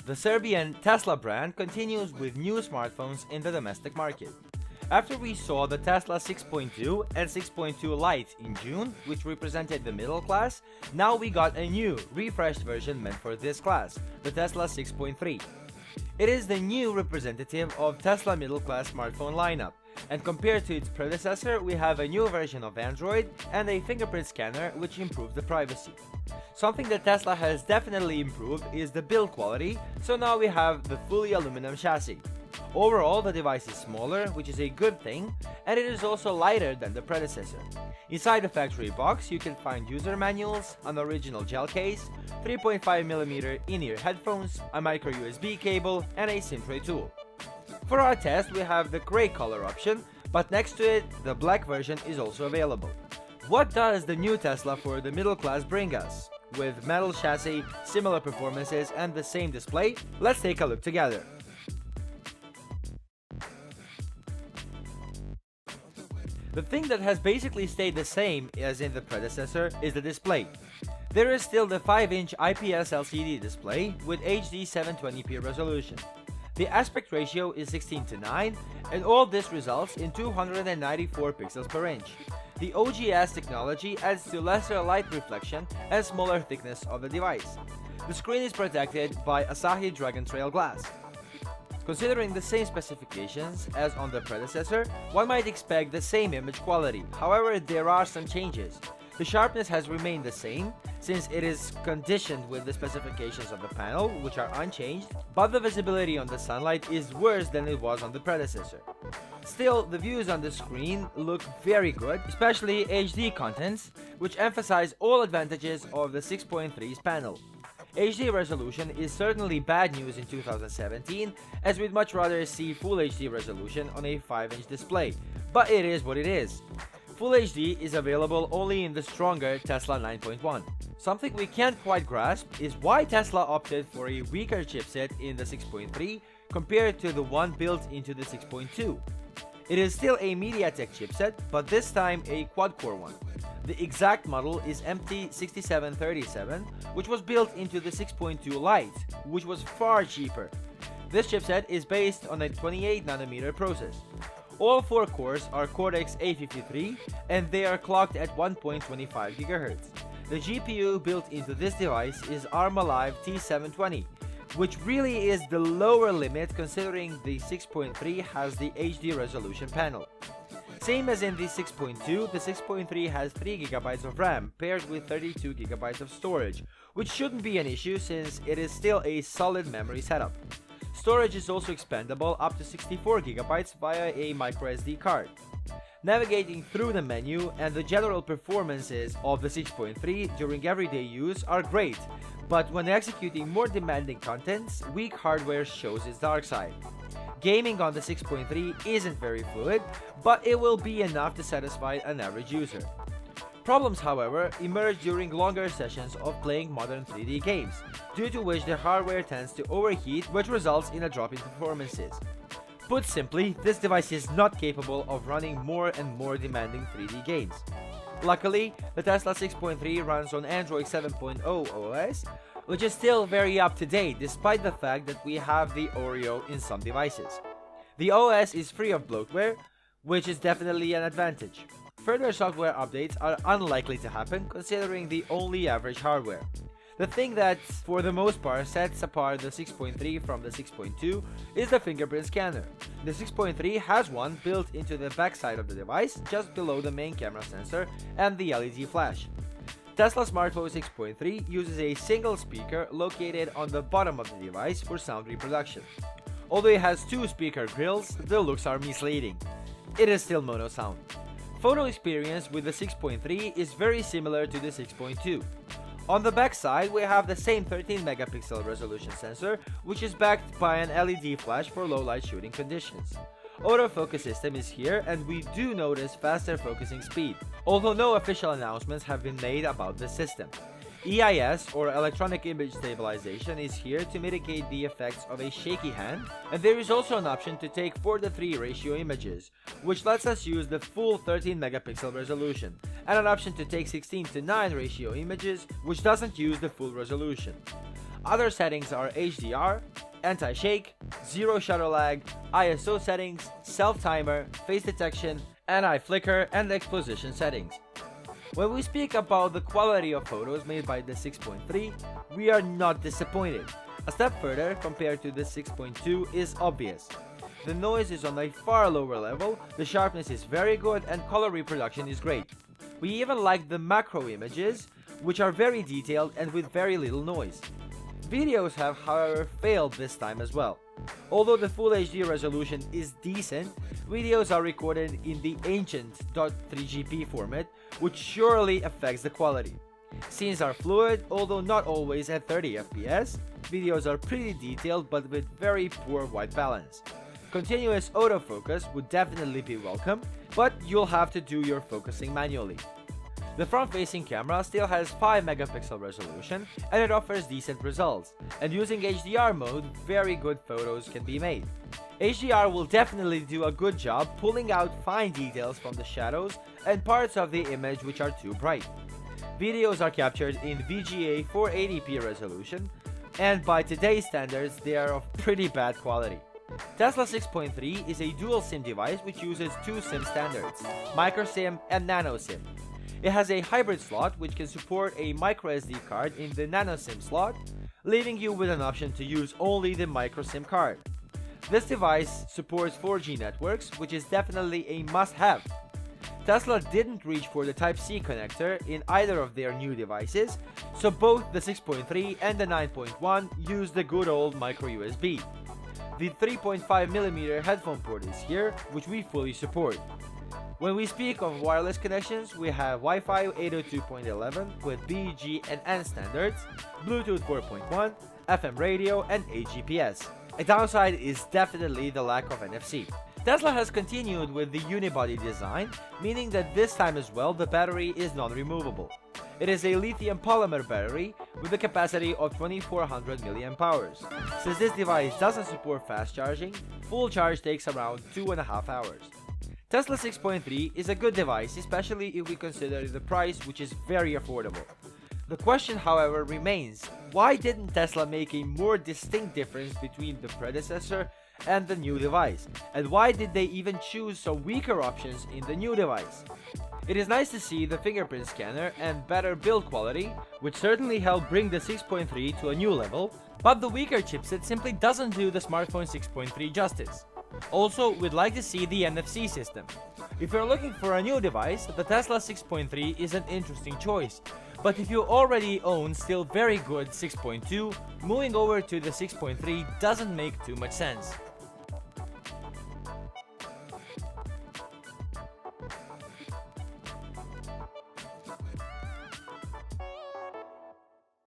The Serbian Tesla brand continues with new smartphones in the domestic market. After we saw the Tesla 6.2 and 6.2 Lite in June, which represented the middle class, now we got a new, refreshed version meant for this class, the Tesla 6.3. It is the new representative of Tesla middle class smartphone lineup, and compared to its predecessor, we have a new version of Android and a fingerprint scanner which improves the privacy. Something that Tesla has definitely improved is the build quality, so now we have the fully aluminum chassis. Overall, the device is smaller, which is a good thing, and it is also lighter than the predecessor. Inside the factory box, you can find user manuals, an original gel case, 3.5mm in-ear headphones, a micro USB cable, and a SIM tray tool. For our test, we have the gray color option, but next to it, the black version is also available. What does the new Tesla for the middle class bring us? With metal chassis, similar performances, and the same display, let's take a look together. The thing that has basically stayed the same as in the predecessor is the display. There is still the 5-inch IPS LCD display with HD 720p resolution. The aspect ratio is 16:9, and all this results in 294 pixels per inch. The OGS technology adds to lesser light reflection and smaller thickness of the device. The screen is protected by Asahi Dragon Trail glass. Considering the same specifications as on the predecessor, one might expect the same image quality. However, there are some changes. The sharpness has remained the same, since it is conditioned with the specifications of the panel, which are unchanged, but the visibility on the sunlight is worse than it was on the predecessor. Still, the views on the screen look very good, especially HD contents, which emphasize all advantages of the 6.3's panel. HD resolution is certainly bad news in 2017, as we'd much rather see Full HD resolution on a 5-inch display, but it is what it is. Full HD is available only in the stronger Tesla 9.1. Something we can't quite grasp is why Tesla opted for a weaker chipset in the 6.3 compared to the one built into the 6.2. It is still a MediaTek chipset, but this time a quad-core one. The exact model is MT6737, which was built into the 6.2 Lite, which was far cheaper. This chipset is based on a 28nm process. All 4 cores are Cortex-A53, and they are clocked at 1.25 GHz. The GPU built into this device is ARM Alive T720, which really is the lower limit considering the 6.3 has the HD resolution panel. Same as in the 6.2, the 6.3 has 3GB of RAM paired with 32GB of storage, which shouldn't be an issue since it is still a solid memory setup. Storage is also expandable up to 64GB via a microSD card. Navigating through the menu and the general performances of the 6.3 during everyday use are great, but when executing more demanding contents, weak hardware shows its dark side. Gaming on the 6.3 isn't very fluid, but it will be enough to satisfy an average user. Problems, however, emerge during longer sessions of playing modern 3D games, due to which the hardware tends to overheat, which results in a drop in performances. Put simply, this device is not capable of running more and more demanding 3D games. Luckily, the Tesla 6.3 runs on Android 7.0 OS, which is still very up to date despite the fact that we have the Oreo in some devices. The OS is free of bloatware, which is definitely an advantage. Further software updates are unlikely to happen considering the only average hardware. The thing that, for the most part, sets apart the 6.3 from the 6.2 is the fingerprint scanner. The 6.3 has one built into the backside of the device, just below the main camera sensor and the LED flash. Tesla SmartPhone 6.3 uses a single speaker located on the bottom of the device for sound reproduction. Although it has 2 speaker grills, the looks are misleading. It is still mono sound. Photo experience with the 6.3 is very similar to the 6.2. On the back side, we have the same 13-megapixel resolution sensor, which is backed by an LED flash for low-light shooting conditions. Autofocus system is here, and we do notice faster focusing speed, although no official announcements have been made about this system. EIS, or Electronic Image Stabilization, is here to mitigate the effects of a shaky hand, and there is also an option to take 4:3 ratio images, which lets us use the full 13-megapixel resolution, and an option to take 16:9 ratio images, which doesn't use the full resolution. Other settings are HDR, anti-shake, zero shutter lag, ISO settings, self-timer, face detection, anti-flicker, and exposition settings. When we speak about the quality of photos made by the 6.3, we are not disappointed. A step further compared to the 6.2 is obvious. The noise is on a far lower level, the sharpness is very good, and color reproduction is great. We even like the macro images, which are very detailed and with very little noise. Videos have, however, failed this time as well. Although the Full HD resolution is decent, videos are recorded in the ancient .3GP format, which surely affects the quality. Scenes are fluid, although not always at 30 FPS. Videos are pretty detailed but with very poor white balance. Continuous autofocus would definitely be welcome, but you'll have to do your focusing manually. The front-facing camera still has 5 megapixel resolution and it offers decent results, and using HDR mode, very good photos can be made. HDR will definitely do a good job pulling out fine details from the shadows and parts of the image which are too bright. Videos are captured in VGA 480p resolution, and by today's standards, they are of pretty bad quality. Tesla 6.3 is a dual SIM device which uses two SIM standards, micro SIM and nano SIM. It has a hybrid slot which can support a micro SD card in the nano SIM slot, leaving you with an option to use only the micro SIM card. This device supports 4G networks, which is definitely a must-have. Tesla didn't reach for the Type-C connector in either of their new devices, so both the 6.3 and the 9.1 use the good old micro USB. The 3.5mm headphone port is here, which we fully support. When we speak of wireless connections, we have Wi-Fi 802.11 with B, G, and N standards, Bluetooth 4.1, FM radio, and AGPS. A downside is definitely the lack of NFC. Tesla has continued with the unibody design, meaning that this time as well the battery is non-removable. It is a lithium polymer battery with a capacity of 2400 mAh. Since this device doesn't support fast charging, full charge takes around 2.5 hours. Tesla 6.3 is a good device, especially if we consider the price, which is very affordable. The question, however, remains, why didn't Tesla make a more distinct difference between the predecessor and the new device? And why did they even choose some weaker options in the new device? It is nice to see the fingerprint scanner and better build quality, which certainly helped bring the 6.3 to a new level, but the weaker chipset simply doesn't do the smartphone 6.3 justice. Also, we'd like to see the NFC system. If you're looking for a new device, the Tesla 6.3 is an interesting choice, but if you already own still very good 6.2, moving over to the 6.3 doesn't make too much sense.